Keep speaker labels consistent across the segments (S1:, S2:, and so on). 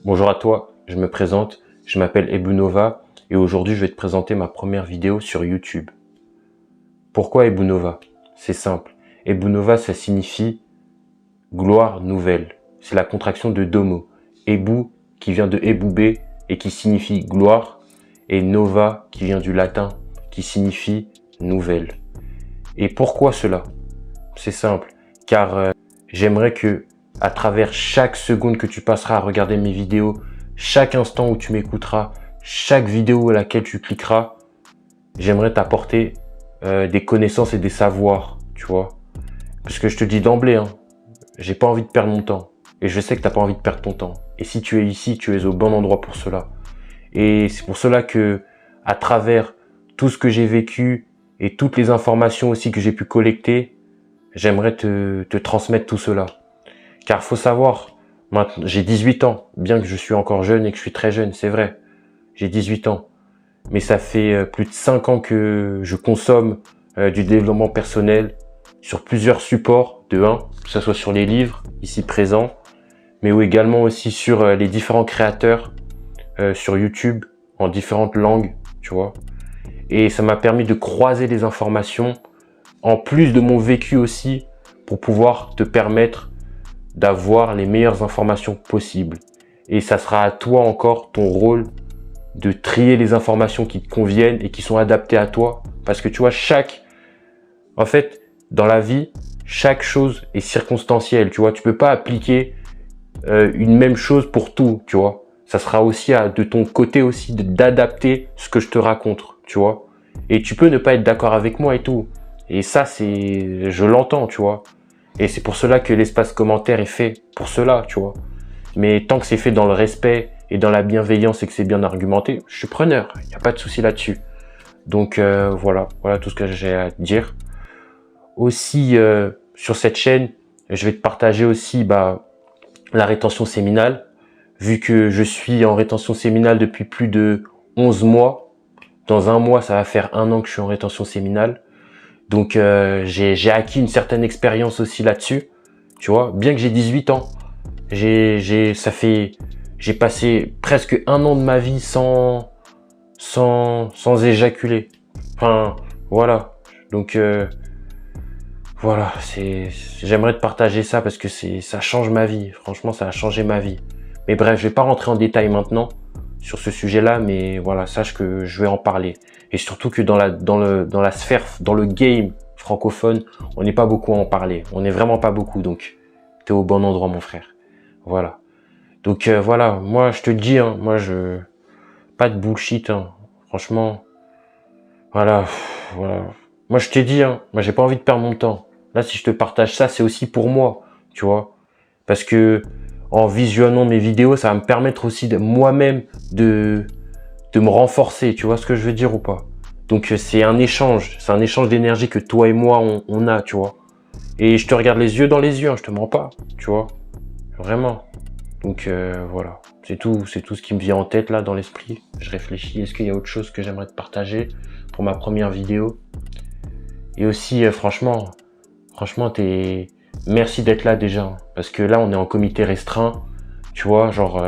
S1: Bonjour à toi, je me présente, je m'appelle Ebunova et aujourd'hui je vais te présenter ma première vidéo sur YouTube. Pourquoi Ebunova? C'est simple. Ebunova ça signifie gloire nouvelle. C'est la contraction de deux mots. Ebu qui vient de Ebube et qui signifie gloire et Nova qui vient du latin qui signifie nouvelle. Et pourquoi cela? C'est simple, car j'aimerais que à travers chaque seconde que tu passeras à regarder mes vidéos, chaque instant où tu m'écouteras, chaque vidéo à laquelle tu cliqueras, j'aimerais t'apporter des connaissances et des savoirs, tu vois. Parce que je te dis d'emblée, hein, j'ai pas envie de perdre mon temps. Et je sais que t'as pas envie de perdre ton temps. Et si tu es ici, tu es au bon endroit pour cela. Et c'est pour cela que, à travers tout ce que j'ai vécu et toutes les informations aussi que j'ai pu collecter, j'aimerais te transmettre tout cela. Car faut savoir, maintenant, j'ai 18 ans, bien que je suis encore jeune et que je suis très jeune, c'est vrai. J'ai 18 ans. Mais ça fait plus de 5 ans que je consomme du développement personnel sur plusieurs supports, de un, que ce soit sur les livres, ici présents, mais également aussi sur les différents créateurs sur YouTube, en différentes langues, tu vois. Et ça m'a permis de croiser les informations, en plus de mon vécu aussi, pour pouvoir te permettre d'avoir les meilleures informations possibles. Et ça sera à toi encore ton rôle de trier les informations qui te conviennent et qui sont adaptées à toi. Parce que tu vois, en fait, dans la vie, chaque chose est circonstancielle, tu vois. Tu peux pas appliquer une même chose pour tout, tu vois. Ça sera aussi de ton côté aussi d'adapter ce que je te raconte, tu vois. Et tu peux ne pas être d'accord avec moi et tout. Et ça, je l'entends, tu vois. Et c'est pour cela que l'espace commentaire est fait pour cela, tu vois. Mais tant que c'est fait dans le respect et dans la bienveillance et que c'est bien argumenté, je suis preneur. Il n'y a pas de souci là-dessus. Donc voilà tout ce que j'ai à dire. Aussi, sur cette chaîne, je vais te partager aussi la rétention séminale. Vu que je suis en rétention séminale depuis plus de 11 mois. Dans un mois, ça va faire 1 an que je suis en rétention séminale. Donc j'ai acquis une certaine expérience aussi là-dessus, tu vois. Bien que j'ai 18 ans, j'ai passé presque 1 an de ma vie sans éjaculer. Enfin voilà. Donc voilà, j'aimerais te partager ça parce que ça change ma vie. Franchement, ça a changé ma vie. Mais bref, je vais pas rentrer en détail maintenant sur ce sujet-là, mais voilà, sache que je vais en parler. Et surtout que dans la sphère, dans le game francophone, on n'est pas beaucoup à en parler. On n'est vraiment pas beaucoup, donc t'es au bon endroit, mon frère. Voilà. Donc voilà, moi je te dis, hein, pas de bullshit, hein. Franchement, voilà. Moi je t'ai dit, hein, moi j'ai pas envie de perdre mon temps. Là, si je te partage ça, c'est aussi pour moi, tu vois. Parce que en visionnant mes vidéos, ça va me permettre aussi moi-même de me renforcer, tu vois ce que je veux dire ou pas? Donc c'est un échange d'énergie que toi et moi on a, tu vois. Et je te regarde les yeux dans les yeux, hein, je te mens pas, tu vois. Vraiment. Donc voilà, c'est tout ce qui me vient en tête là dans l'esprit. Je réfléchis, est-ce qu'il y a autre chose que j'aimerais te partager pour ma première vidéo? Et aussi franchement, merci d'être là déjà, hein, parce que là on est en comité restreint, tu vois, genre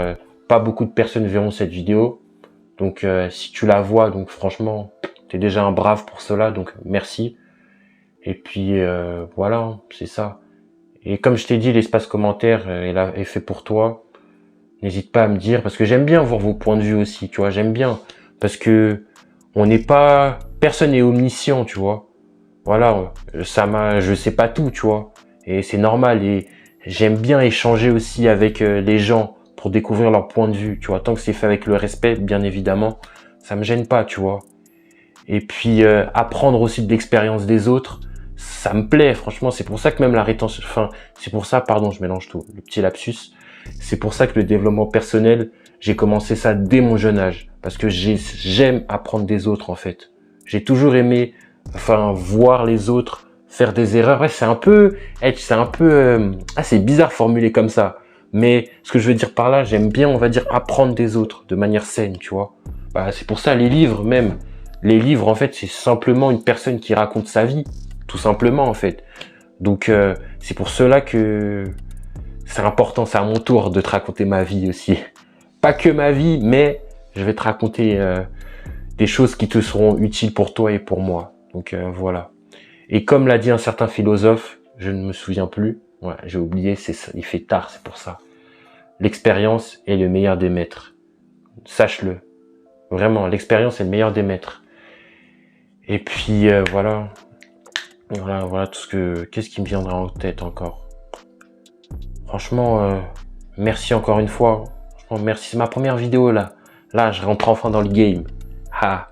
S1: pas beaucoup de personnes verront cette vidéo. Donc si tu la vois, donc franchement, t'es déjà un brave pour cela, donc merci. Et puis voilà, hein, c'est ça. Et comme je t'ai dit, l'espace commentaire est fait pour toi. N'hésite pas à me dire, parce que j'aime bien voir vos points de vue aussi, tu vois, j'aime bien. Parce que personne n'est omniscient, tu vois. Voilà, je sais pas tout, tu vois. Et c'est normal, et j'aime bien échanger aussi avec les gens pour découvrir leur point de vue, tu vois. Tant que c'est fait avec le respect, bien évidemment, ça me gêne pas, tu vois. Et puis apprendre aussi de l'expérience des autres, ça me plaît, franchement. C'est pour ça que même la rétention, c'est pour ça, pardon, je mélange tout, le petit lapsus. C'est pour ça que le développement personnel, j'ai commencé ça dès mon jeune âge, parce que j'aime apprendre des autres en fait. J'ai toujours aimé, voir les autres faire des erreurs. Ouais, c'est bizarre formulé comme ça. Mais ce que je veux dire par là, j'aime bien, on va dire, apprendre des autres de manière saine, tu vois. C'est pour ça les livres même. Les livres, en fait, c'est simplement une personne qui raconte sa vie, tout simplement, en fait. Donc, c'est pour cela que c'est important, c'est à mon tour de te raconter ma vie aussi. pas que ma vie, mais je vais te raconter des choses qui te seront utiles pour toi et pour moi. Donc voilà. Et comme l'a dit un certain philosophe, je ne me souviens plus, ouais, j'ai oublié, il fait tard, c'est pour ça. L'expérience est le meilleur des maîtres. Sache-le. Vraiment, l'expérience est le meilleur des maîtres. Et puis voilà. Voilà tout ce que... Qu'est-ce qui me viendra en tête encore? Franchement, merci encore une fois. Franchement, merci. C'est ma première vidéo là. Là, je rentre enfin dans le game. Ah,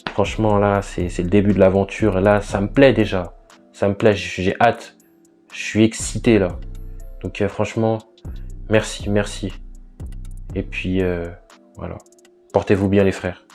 S1: franchement, là, c'est le début de l'aventure. Là, ça me plaît déjà. Ça me plaît, j'ai hâte. Je suis excité là. Donc franchement, merci. Et puis voilà. Portez-vous bien les frères.